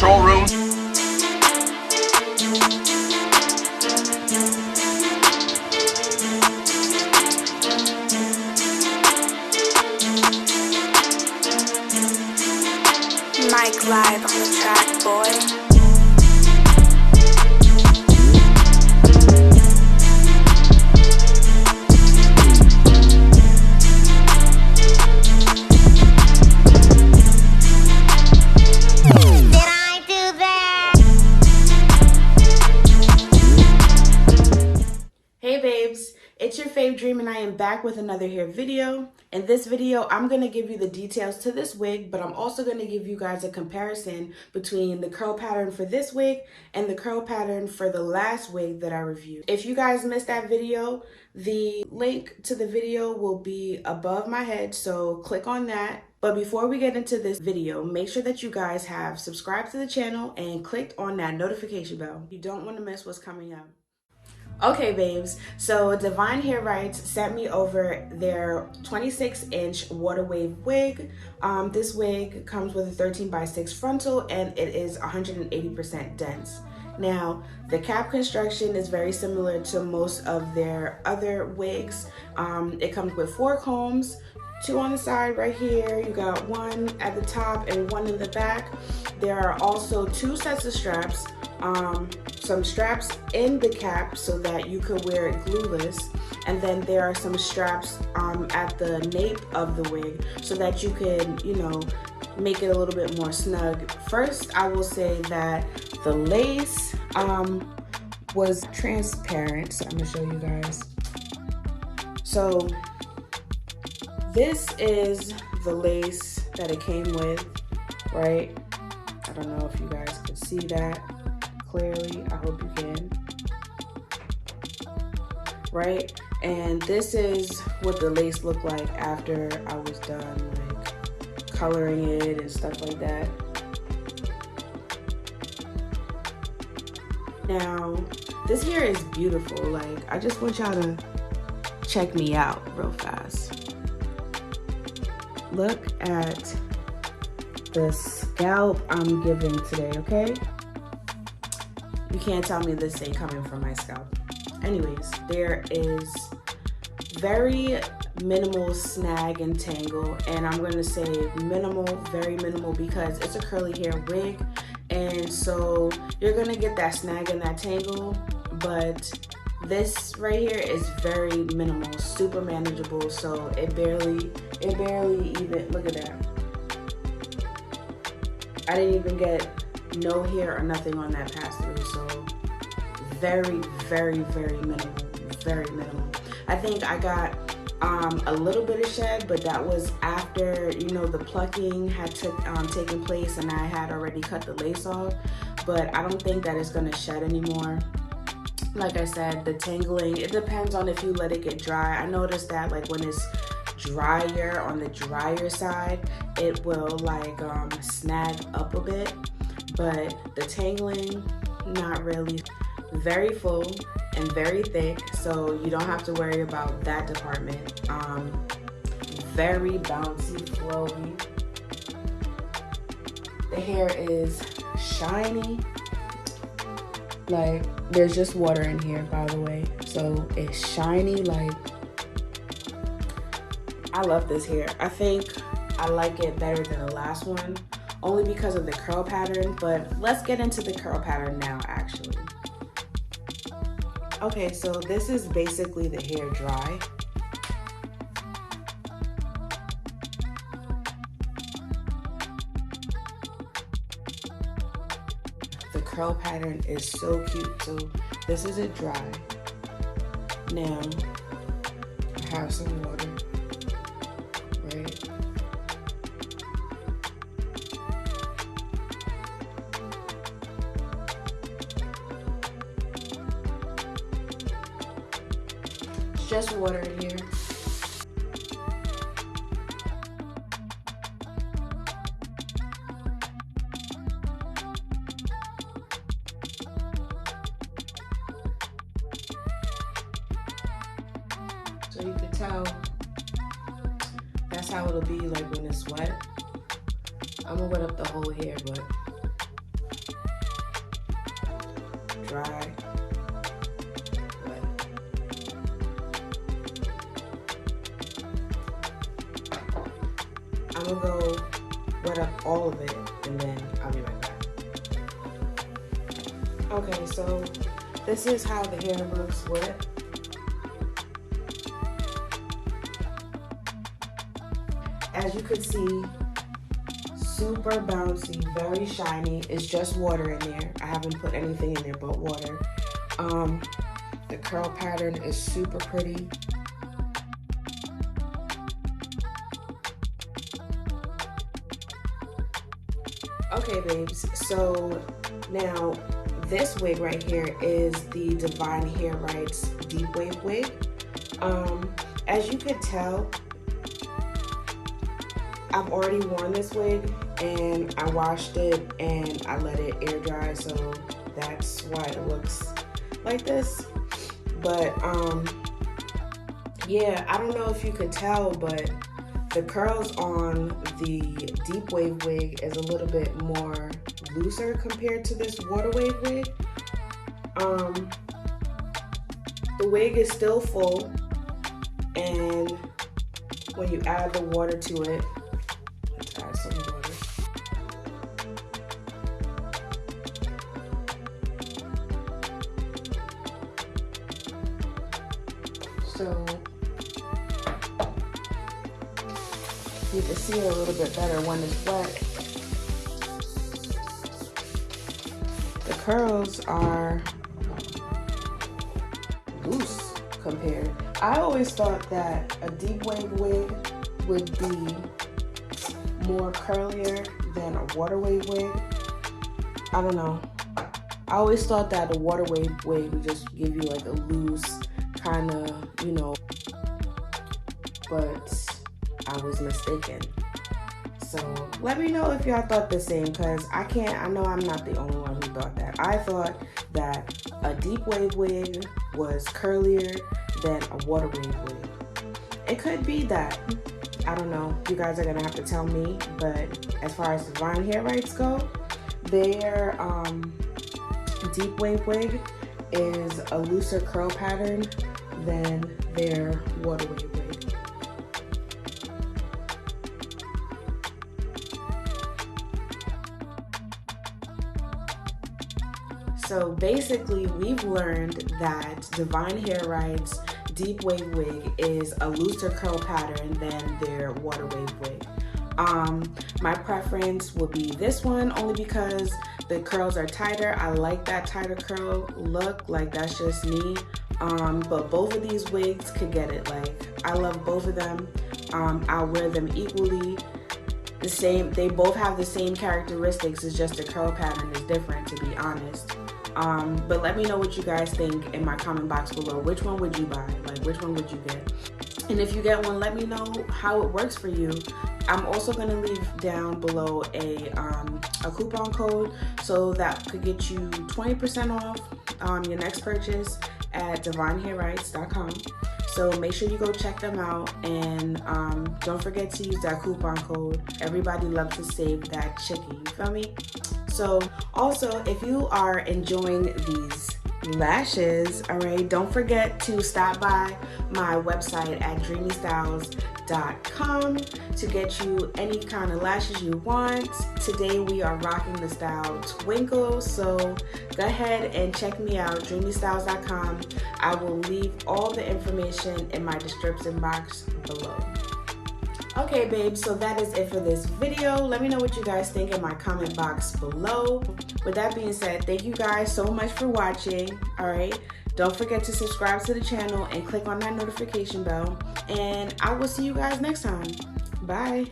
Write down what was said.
control room. Mike live on the track, boy. Hey babes, it's your fave Dream and I am back with another hair video. In this video, I'm going to give you the details to this wig, but I'm also going to give you guys a comparison between the curl pattern for this wig and the curl pattern for the last wig that I reviewed. If you guys missed that video, the link to the video will be above my head, so click on that. But before we get into this video, make sure that you guys have subscribed to the channel and clicked on that notification bell. You don't want to miss what's coming up. Okay, babes, so Divine Hair Rights sent me over their 26-inch water wave wig. This wig comes with a 13x6 frontal and it is 180% dense. Now, the cap construction is very similar to most of their other wigs. It comes with 4 combs, 2 on the side right here. You got 1 at the top and 1 in the back. There are also 2 sets of straps. Some straps in the cap so that you could wear it glueless, and then there are some straps at the nape of the wig so that you can, you know, make it a little bit more snug. First, I will say that the lace was transparent, so I'm gonna show you guys. So this is the lace that it came with, right? I don't know if you guys can see that clearly. I hope you can. Right? And this is what the lace looked like after I was done like coloring it and stuff like that. Now, this hair is beautiful. Like, I just want y'all to check me out real fast. Look at the scalp I'm giving today, okay? You can't tell me this ain't coming from my scalp. Anyways, there is very minimal snag and tangle, and I'm gonna say minimal, very minimal, because it's a curly hair wig, and so you're gonna get that snag and that tangle, but this right here is very minimal, super manageable, so it barely even, look at that. I didn't even get no hair or nothing on that pass through, so very, very, very minimal, very minimal. I think I got a little bit of shed, but that was after, you know, the plucking had taken place and I had already cut the lace off, but I don't think that it's gonna shed anymore. Like I said, the tangling, it depends on if you let it get dry. I noticed that like when it's drier, on the drier side, it will like snag up a bit, but the tangling, not really. Very full and very thick, so you don't have to worry about that department. Very bouncy, flowy. The hair is shiny. Like, there's just water in here, by the way, so it's shiny. Like, I love this hair. I think I like it better than the last one, only because of the curl pattern, but let's get into the curl pattern now, actually. Okay, so this is basically the hair dry. The curl pattern is so cute. So this is it dry. Now, I have some water, right? Just water in here. So you can tell that's how it'll be like when it's wet. I'm gonna wet up the whole hair, but dry. I'm gonna go wet up all of it and then I'll be right back. Okay, so this is how the hair looks wet. As you could see, super bouncy, very shiny. It's just water in there. I haven't put anything in there but water. The curl pattern is super pretty. Okay, babes, so now this wig right here is the Divine Hair Rights Deep Wave Wig. As you could tell, I've already worn this wig and I washed it and I let it air dry, so that's why it looks like this. But yeah, I don't know if you could tell, but the curls on the deep wave wig is a little bit more looser compared to this water wave wig. The wig is still full, and when you add the water to it, let's add some water. So you can see it a little bit better when it's wet. The curls are loose compared. I always thought that a deep wave wig would be more curlier than a water wave wig. I don't know. I always thought that a water wave wig would just give you like a loose kind of, you know, but I was mistaken. So let me know if y'all thought the same, because I know I'm not the only one who thought that. I thought that a deep wave wig was curlier than a water wave wig. It could be that. I don't know. You guys are gonna have to tell me. But as far as Divine Hair Rights go, their deep wave wig is a looser curl pattern than their water wave wig. So basically, we've learned that Divine Hair Rights Deep Wave Wig is a looser curl pattern than their water wave wig. My preference would be this one only because the curls are tighter. I like that tighter curl look, like that's just me. But both of these wigs could get it. Like, I love both of them. I'll wear them equally. The same, they both have the same characteristics, it's just the curl pattern is different, to be honest. But let me know what you guys think in my comment box below. Which one would you buy? Like, which one would you get? And if you get one, let me know how it works for you. I'm also gonna leave down below a coupon code, so that could get you 20% off your next purchase at divinehairrights.com. So make sure you go check them out, and don't forget to use that coupon code. Everybody loves to save that chicken, you feel me? So also, if you are enjoying these lashes, all right, don't forget to stop by my website at dreamystyles.com to get you any kind of lashes you want. Today we are rocking the style Twinkle, so go ahead and check me out, dreamystyles.com. I will leave all the information in my description box below. Okay, babes, so that is it for this video. Let me know what you guys think in my comment box below. With that being said, thank you guys so much for watching, all right? Don't forget to subscribe to the channel and click on that notification bell. And I will see you guys next time. Bye.